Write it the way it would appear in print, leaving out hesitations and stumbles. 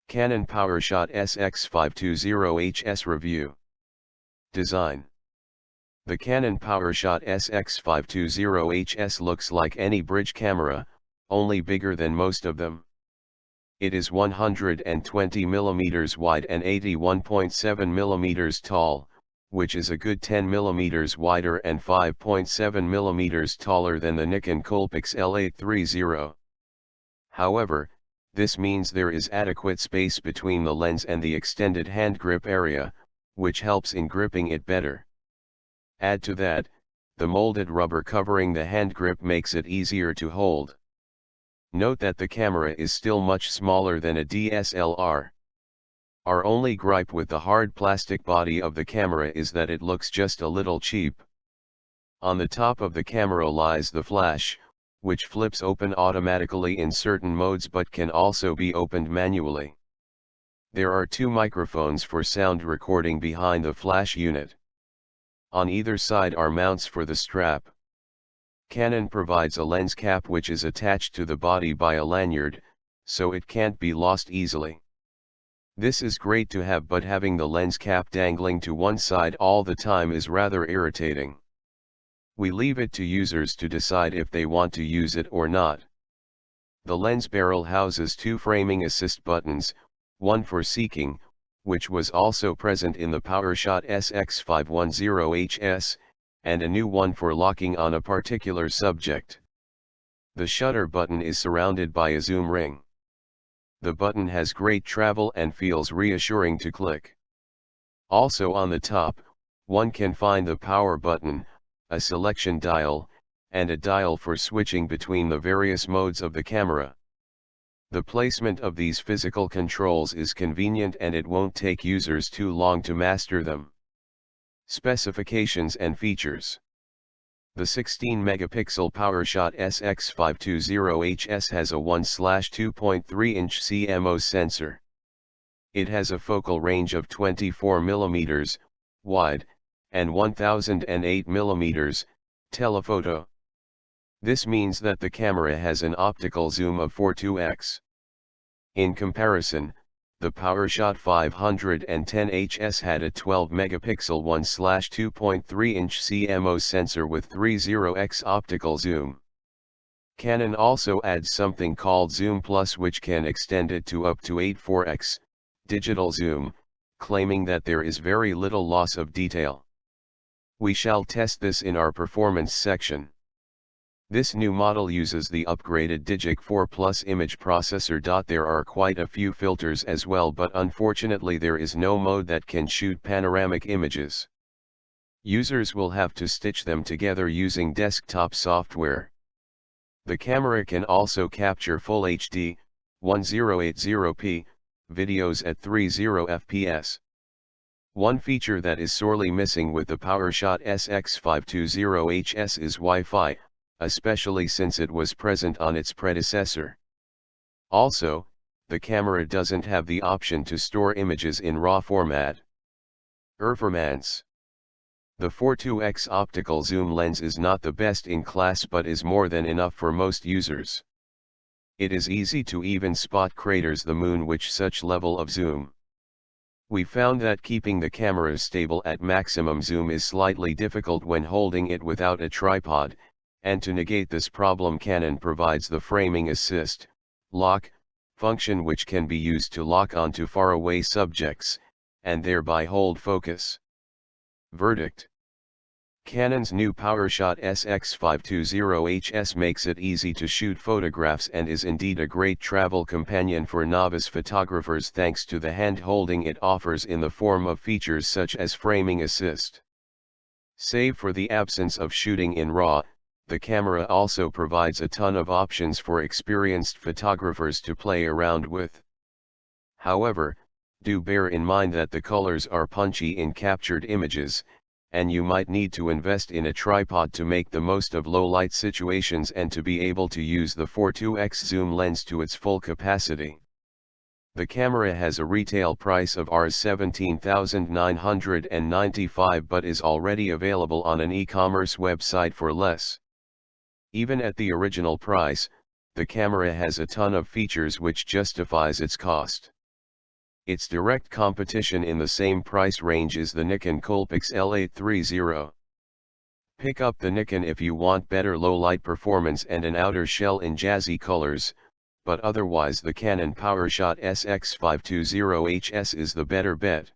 Canon PowerShot SX520 HS Review. Design. The Canon PowerShot SX520 HS looks like any bridge camera, only bigger than most of them. It is 120 mm wide and 81.7 mm tall, which is a good 10 mm wider and 5.7 mm taller than the Nikon Coolpix L830. However, this means there is adequate space between the lens and the extended hand grip area, which helps in gripping it better. Add to that, the molded rubber covering the hand grip makes it easier to hold. Note that the camera is still much smaller than a DSLR. Our only gripe with the hard plastic body of the camera is that it looks just a little cheap. On the top of the camera lies the flash, which flips open automatically in certain modes but can also be opened manually. There are two microphones for sound recording behind the flash unit. On either side are mounts for the strap. Canon provides a lens cap which is attached to the body by a lanyard, so it can't be lost easily. This is great to have, but having the lens cap dangling to one side all the time is rather irritating. We leave it to users to decide if they want to use it or not. The lens barrel houses two framing assist buttons, one for seeking, which was also present in the PowerShot SX520 HS, and a new one for locking on a particular subject. The shutter button is surrounded by a zoom ring. The button has great travel and feels reassuring to click. Also on the top, one can find the power button, a selection dial, and a dial for switching between the various modes of the camera. The placement of these physical controls is convenient and it won't take users too long to master them. Specifications and features. The 16-megapixel PowerShot SX520 HS has a 1/2.3-inch CMOS sensor. It has a focal range of 24 mm wide, and 1008 mm telephoto. This means that the camera has an optical zoom of 42x. In comparison, the PowerShot 510 HS had a 12-megapixel 1/2.3-inch CMOS sensor with 30x optical zoom. Canon also adds something called Zoom Plus, which can extend it to up to 84x digital zoom, claiming that there is very little loss of detail. We shall test this in our performance section. This new model uses the upgraded Digic 4 Plus image processor. There are quite a few filters as well, but unfortunately there is no mode that can shoot panoramic images. Users will have to stitch them together using desktop software. The camera can also capture Full HD, 1080p, videos at 30 fps. One feature that is sorely missing with the PowerShot SX520 HS is Wi-Fi, especially since it was present on its predecessor. Also, the camera doesn't have the option to store images in RAW format. Performance. The 42x optical zoom lens is not the best in class but is more than enough for most users. It is easy to even spot craters the moon with such level of zoom. We found that keeping the camera stable at maximum zoom is slightly difficult when holding it without a tripod, and to negate this problem Canon provides the framing assist, lock, function which can be used to lock onto faraway subjects, and thereby hold focus. Verdict. Canon's new PowerShot SX520 HS makes it easy to shoot photographs and is indeed a great travel companion for novice photographers thanks to the hand-holding it offers in the form of features such as framing assist. Save for the absence of shooting in RAW, the camera also provides a ton of options for experienced photographers to play around with. However, do bear in mind that the colors are punchy in captured images, and you might need to invest in a tripod to make the most of low-light situations and to be able to use the 42x zoom lens to its full capacity. The camera has a retail price of Rs 17,995 but is already available on an e-commerce website for less. Even at the original price, the camera has a ton of features which justifies its cost. Its direct competition in the same price range is the Nikon Coolpix L830. Pick up the Nikon if you want better low-light performance and an outer shell in jazzy colors, but otherwise the Canon PowerShot SX520 HS is the better bet.